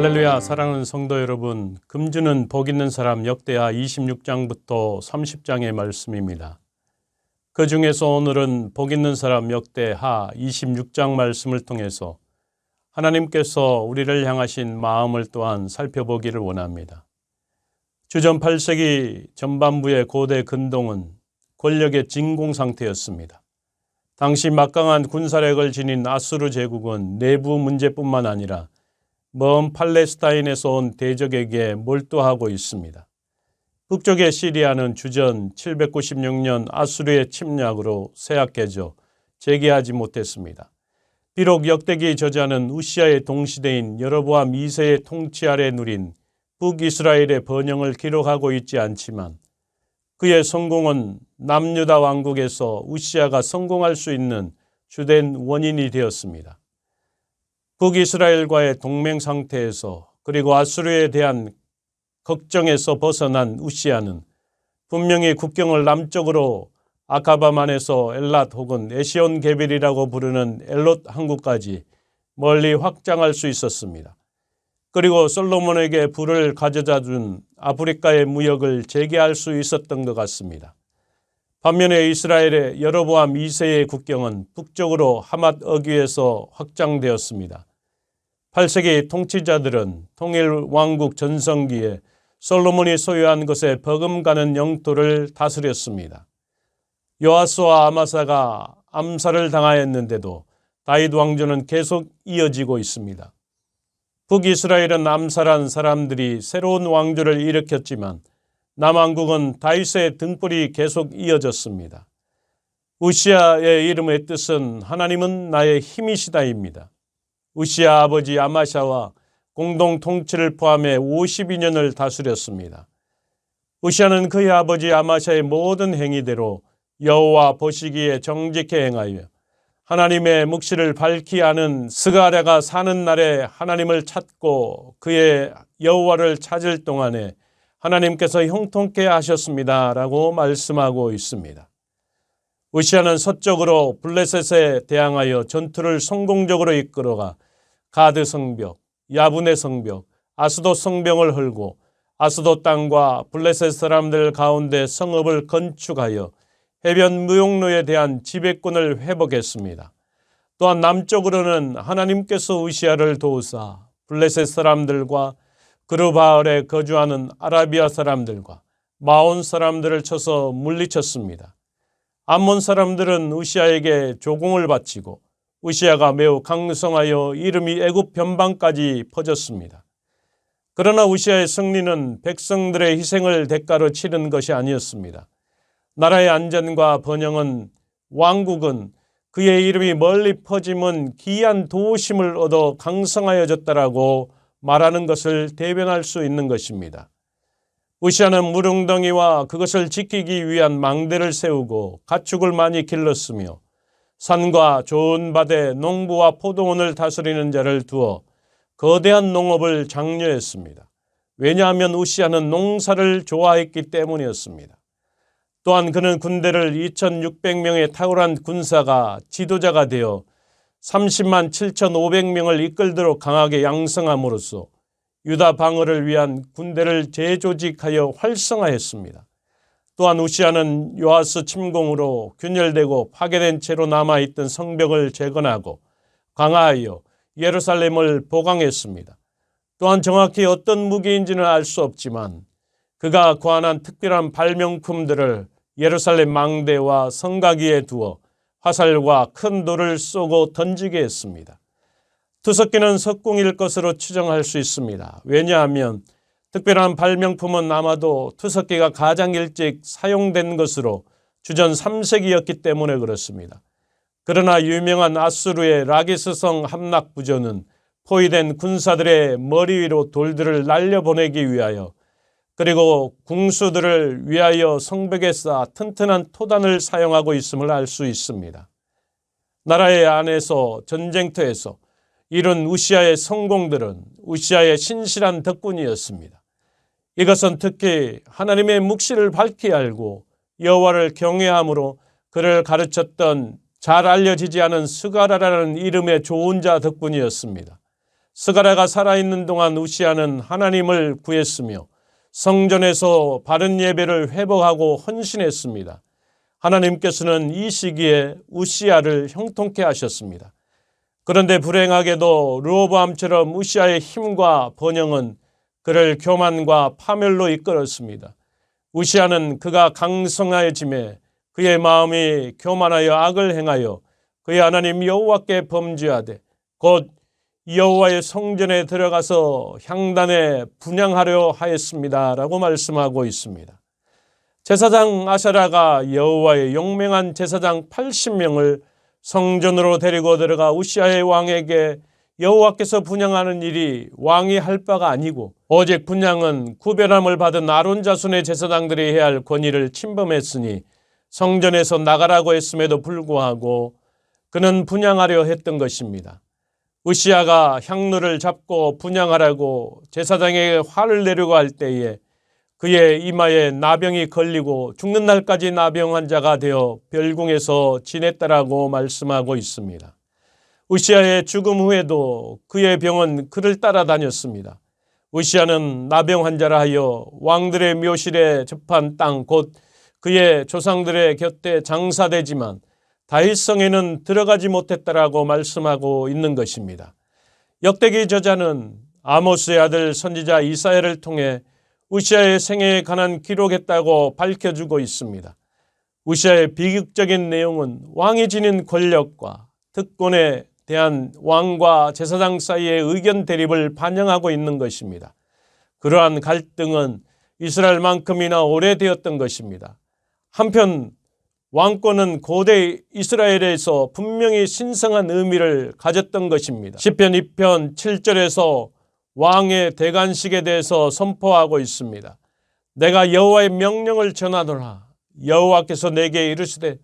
할렐루야. 사랑하는 성도 여러분, 금주는 복 있는 사람 역대하 26장부터 30장의 말씀입니다. 그 중에서 오늘은 복 있는 사람 역대하 26장 말씀을 통해서 하나님께서 우리를 향하신 마음을 또한 살펴보기를 원합니다. 주전 8세기 전반부의 고대 근동은 권력의 진공 상태였습니다. 당시 막강한 군사력을 지닌 아수르 제국은 내부 문제뿐만 아니라 먼 팔레스타인에서 온 대적에게 몰두하고 있습니다. 북쪽의 시리아는 주전 796년 아수르의 침략으로 쇠약해져 재개하지 못했습니다. 비록 역대기 저자는 우시아의 동시대인 여로보암 2세의 통치 아래 누린 북이스라엘의 번영을 기록하고 있지 않지만 그의 성공은 남유다 왕국에서 우시아가 성공할 수 있는 주된 원인이 되었습니다. 북이스라엘과의 동맹 상태에서 그리고 아수르에 대한 걱정에서 벗어난 우시아는 분명히 국경을 남쪽으로 아카바만에서 엘랏 혹은 에시온 게빌이라고 부르는 엘롯 항구까지 멀리 확장할 수 있었습니다. 그리고 솔로몬에게 불을 가져다 준 아프리카의 무역을 재개할 수 있었던 것 같습니다. 반면에 이스라엘의 여로보암 2세의 국경은 북쪽으로 하맛 어귀에서 확장되었습니다. 8세기 통치자들은 통일 왕국 전성기에 솔로몬이 소유한 것에 버금가는 영토를 다스렸습니다. 요아스와 아마사가 암살을 당하였는데도 다윗 왕조는 계속 이어지고 있습니다. 북이스라엘은 암살한 사람들이 새로운 왕조를 일으켰지만 남왕국은 다윗의 등불이 계속 이어졌습니다. 우시아의 이름의 뜻은 하나님은 나의 힘이시다입니다. 우시아 아버지 아마샤와 공동 통치를 포함해 52년을 다스렸습니다. 우시아는 그의 아버지 아마샤의 모든 행위대로 여호와 보시기에 정직히 행하여 하나님의 묵시를 밝히 아는 스가랴가 사는 날에 하나님을 찾고 그의 여호와를 찾을 동안에 하나님께서 형통케 하셨습니다. 라고 말씀하고 있습니다. 우시아는 서쪽으로 블레셋에 대항하여 전투를 성공적으로 이끌어가 가드 성벽, 야분의 성벽, 아스돗 성벽을 헐고 아스돗 땅과 블레셋 사람들 가운데 성읍을 건축하여 해변 무용로에 대한 지배권을 회복했습니다. 또한 남쪽으로는 하나님께서 우시아를 도우사 블레셋 사람들과 그르바알에 거주하는 아라비아 사람들과 마온 사람들을 쳐서 물리쳤습니다. 암몬 사람들은 우시아에게 조공을 바치고 우시아가 매우 강성하여 이름이 애굽 변방까지 퍼졌습니다. 그러나 우시아의 승리는 백성들의 희생을 대가로 치른 것이 아니었습니다. 나라의 안전과 번영은 왕국은 그의 이름이 멀리 퍼짐은 기이한 도우심을 얻어 강성하여졌다라고 말하는 것을 대변할 수 있는 것입니다. 우시아는 물웅덩이와 그것을 지키기 위한 망대를 세우고 가축을 많이 길렀으며 산과 좋은 밭에 농부와 포도원을 다스리는 자를 두어 거대한 농업을 장려했습니다. 왜냐하면 우시아는 농사를 좋아했기 때문이었습니다. 또한 그는 군대를 2600명의 탁월한 군사가 지도자가 되어 30만 7500명을 이끌도록 강하게 양성함으로써 유다 방어를 위한 군대를 재조직하여 활성화했습니다. 또한 우시아는 요아스 침공으로 균열되고 파괴된 채로 남아있던 성벽을 재건하고 강화하여 예루살렘을 보강했습니다. 또한 정확히 어떤 무기인지는 알 수 없지만 그가 고안한 특별한 발명품들을 예루살렘 망대와 성가기에 두어 화살과 큰 돌을 쏘고 던지게 했습니다. 투석기는 석궁일 것으로 추정할 수 있습니다. 왜냐하면 특별한 발명품은 아마도 투석기가 가장 일찍 사용된 것으로 주전 3세기였기 때문에 그렇습니다. 그러나 유명한 아수르의 라기스성 함락부조는 포위된 군사들의 머리 위로 돌들을 날려보내기 위하여 그리고 궁수들을 위하여 성벽에 쌓아 튼튼한 토단을 사용하고 있음을 알 수 있습니다. 나라의 안에서 전쟁터에서 이룬 우시아의 성공들은 우시아의 신실한 덕분이었습니다. 이것은 특히 하나님의 묵시를 밝히 알고 여호와를 경외함으로 그를 가르쳤던 잘 알려지지 않은 스가랴라는 이름의 좋은 자 덕분이었습니다. 스가랴가 살아있는 동안 우시아는 하나님을 구했으며 성전에서 바른 예배를 회복하고 헌신했습니다. 하나님께서는 이 시기에 우시아를 형통케 하셨습니다. 그런데 불행하게도 르호보암처럼 우시아의 힘과 번영은 그를 교만과 파멸로 이끌었습니다. 우시아는 그가 강성하여짐에 그의 마음이 교만하여 악을 행하여 그의 하나님 여호와께 범죄하되 곧 여호와의 성전에 들어가서 향단에 분향하려 하였습니다 라고 말씀하고 있습니다. 제사장 아사랴가 여호와의 용맹한 제사장 80명을 성전으로 데리고 들어가 우시아의 왕에게 여호와께서 분향하는 일이 왕이 할 바가 아니고 오직 분향은 구별함을 받은 아론 자손의 제사장들이 해야 할 권위를 침범했으니 성전에서 나가라고 했음에도 불구하고 그는 분향하려 했던 것입니다. 우시아가 향로를 잡고 분향하라고 제사장에게 화를 내려고 할 때에 그의 이마에 나병이 걸리고 죽는 날까지 나병 환자가 되어 별궁에서 지냈다라고 말씀하고 있습니다. 우시아의 죽음 후에도 그의 병은 그를 따라다녔습니다. 우시아는 나병 환자라 하여 왕들의 묘실에 접한 땅 곧 그의 조상들의 곁에 장사되지만 다윗성에는 들어가지 못했다라고 말씀하고 있는 것입니다. 역대기 저자는 아모스의 아들 선지자 이사야를 통해 우시아의 생애에 관한 기록했다고 밝혀주고 있습니다. 우시아의 비극적인 내용은 왕이 지닌 권력과 특권에 대한 왕과 제사장 사이의 의견 대립을 반영하고 있는 것입니다. 그러한 갈등은 이스라엘만큼이나 오래되었던 것입니다. 한편 왕권은 고대 이스라엘에서 분명히 신성한 의미를 가졌던 것입니다. 시편 2편 7절에서 왕의 대관식에 대해서 선포하고 있습니다. 내가 여호와의 명령을 전하노라. 여호와께서 내게 이르시되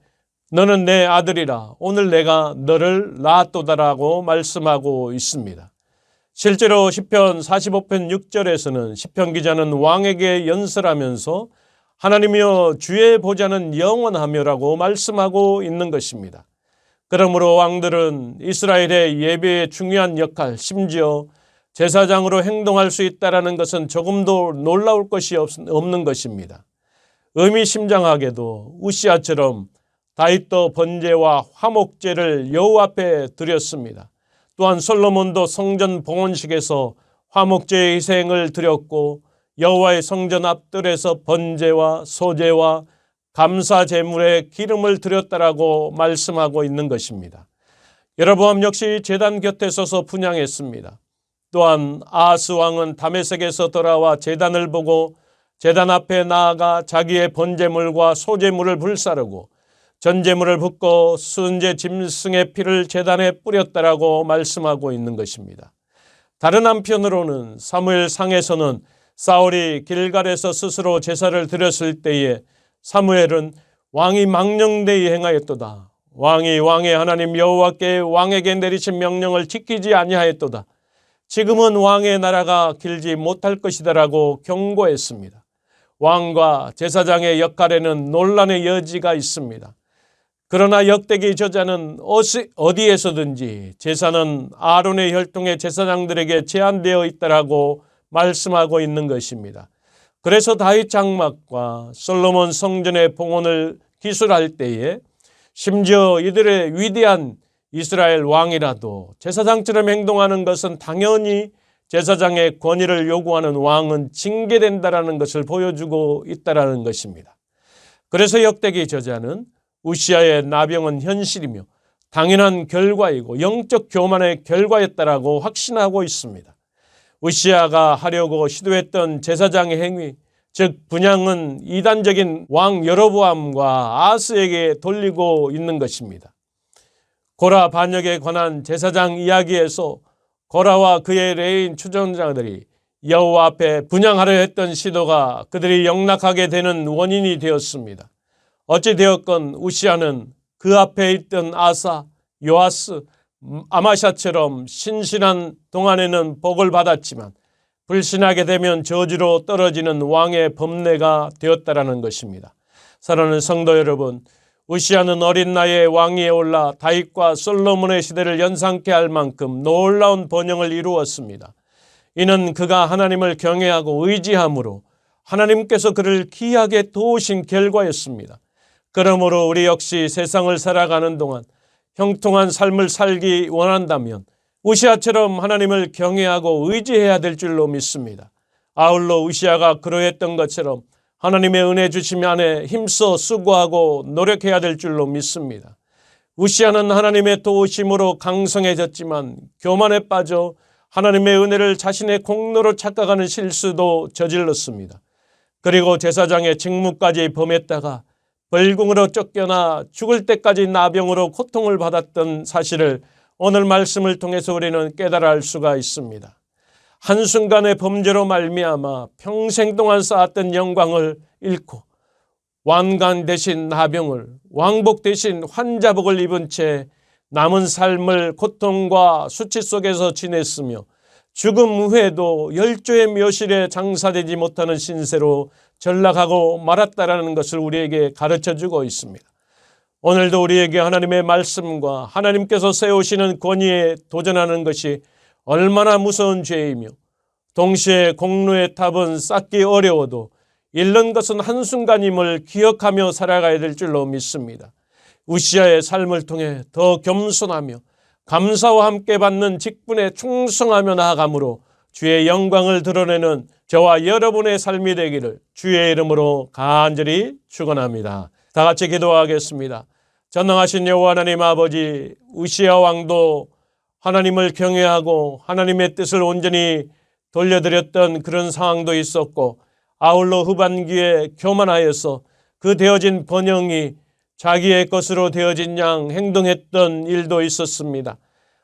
너는 내 아들이라. 오늘 내가 너를 낳았도다라고 말씀하고 있습니다. 실제로 시편 45편 6절에서는 시편 기자는 왕에게 연설하면서 하나님이여 주의 보좌는 영원하며라고 말씀하고 있는 것입니다. 그러므로 왕들은 이스라엘의 예배의 중요한 역할, 심지어 제사장으로 행동할 수 있다는 것은 조금도 놀라울 것이 없는 것입니다. 의미심장하게도 우시아처럼 다윗도 번제와 화목제를 여호와 앞에 드렸습니다. 또한 솔로몬도 성전 봉헌식에서 화목제의 희생을 드렸고 여호와의 성전 앞뜰에서 번제와 소제와 감사 제물에 기름을 드렸다라고 말씀하고 있는 것입니다. 여로보암 역시 제단 곁에 서서 분향했습니다. 또한 아하스 왕은 다메섹에서 돌아와 제단을 보고 제단 앞에 나아가 자기의 번제물과 소제물을 불사르고 전제물을 붓고 순제 짐승의 피를 제단에 뿌렸다라고 말씀하고 있는 것입니다. 다른 한편으로는 사무엘상에서는 사울이 길갈에서 스스로 제사를 드렸을 때에 사무엘은 왕이 망령되이 행하였도다. 왕이 왕의 하나님 여호와께 왕에게 내리신 명령을 지키지 아니하였도다. 지금은 왕의 나라가 길지 못할 것이다라고 경고했습니다. 왕과 제사장의 역할에는 논란의 여지가 있습니다. 그러나 역대기 저자는 어디에서든지 제사는 아론의 혈통의 제사장들에게 제한되어 있다라고 말씀하고 있는 것입니다. 그래서 다윗 장막과 솔로몬 성전의 봉헌을 기술할 때에 심지어 이들의 위대한 이스라엘 왕이라도 제사장처럼 행동하는 것은 당연히 제사장의 권위를 요구하는 왕은 징계된다라는 것을 보여주고 있다라는 것입니다. 그래서 역대기 저자는 우시아의 나병은 현실이며 당연한 결과이고 영적 교만의 결과였다라고 확신하고 있습니다. 우시아가 하려고 시도했던 제사장의 행위, 즉 분향은 이단적인 왕 여로보암과 아하스에게 돌리고 있는 것입니다. 고라 반역에 관한 제사장 이야기에서 고라와 그의 레인 추종자들이 여호와 앞에 분향하려 했던 시도가 그들이 영락하게 되는 원인이 되었습니다. 어찌 되었건 우시아는 그 앞에 있던 아사, 요아스, 아마샤처럼 신실한 동안에는 복을 받았지만 불신하게 되면 저주로 떨어지는 왕의 법례가 되었다라는 것입니다. 사랑하는 성도 여러분, 우시아는 어린 나이에 왕위에 올라 다윗과 솔로몬의 시대를 연상케 할 만큼 놀라운 번영을 이루었습니다. 이는 그가 하나님을 경외하고 의지함으로 하나님께서 그를 귀하게 도우신 결과였습니다. 그러므로 우리 역시 세상을 살아가는 동안 형통한 삶을 살기 원한다면 우시아처럼 하나님을 경외하고 의지해야 될 줄로 믿습니다. 아울러 우시아가 그러했던 것처럼 하나님의 은혜 주심 안에 힘써 수고하고 노력해야 될 줄로 믿습니다. 우시아는 하나님의 도우심으로 강성해졌지만 교만에 빠져 하나님의 은혜를 자신의 공로로 착각하는 실수도 저질렀습니다. 그리고 제사장의 직무까지 범했다가 벌궁으로 쫓겨나 죽을 때까지 나병으로 고통을 받았던 사실을 오늘 말씀을 통해서 우리는 깨달아 알 수가 있습니다. 한순간의 범죄로 말미암아 평생 동안 쌓았던 영광을 잃고 왕관 대신 나병을, 왕복 대신 환자복을 입은 채 남은 삶을 고통과 수치 속에서 지냈으며 죽음 후에도 열조의 묘실에 장사되지 못하는 신세로 전락하고 말았다라는 것을 우리에게 가르쳐주고 있습니다. 오늘도 우리에게 하나님의 말씀과 하나님께서 세우시는 권위에 도전하는 것이 얼마나 무서운 죄이며 동시에 공로의 탑은 쌓기 어려워도 잃는 것은 한순간임을 기억하며 살아가야 될 줄로 믿습니다. 우시아의 삶을 통해 더 겸손하며 감사와 함께 받는 직분에 충성하며 나아감으로 주의 영광을 드러내는 저와 여러분의 삶이 되기를 주의 이름으로 간절히 축원합니다. 다 같이 기도하겠습니다. 전능하신 여호와 하나님 아버지, 우시아 왕도 하나님을 경외하고 하나님의 뜻을 온전히 돌려드렸던 그런 상황도 있었고 아울러 후반기에 교만하여서 그 되어진 번영이 자기의 것으로 되어진 양 행동했던 일도 있었습니다.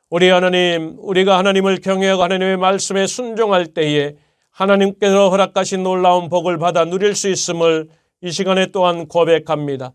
우리 하나님, 우리가 하나님을 경외하고 하나님의 말씀에 순종할 때에 하나님께서 허락하신 놀라운 복을 받아 누릴 수 있음을 이 시간에 또한 고백합니다.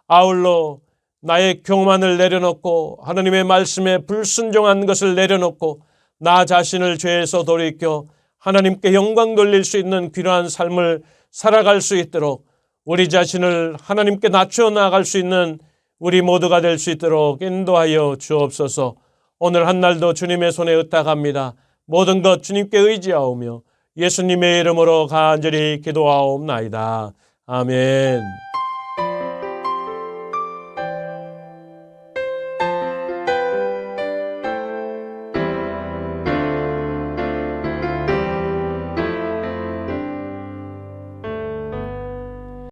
아울러 나의 교만을 내려놓고 하나님의 말씀에 불순종한 것을 내려놓고 나 자신을 죄에서 돌이켜 하나님께 영광 돌릴 수 있는 귀한 삶을 살아갈 수 있도록 우리 자신을 하나님께 낮춰 나아갈 수 있는 우리 모두가 될 수 있도록 인도하여 주옵소서. 오늘 한 날도 주님의 손에 의탁합니다. 모든 것 주님께 의지하오며 예수님의 이름으로 간절히 기도하옵나이다. 아멘.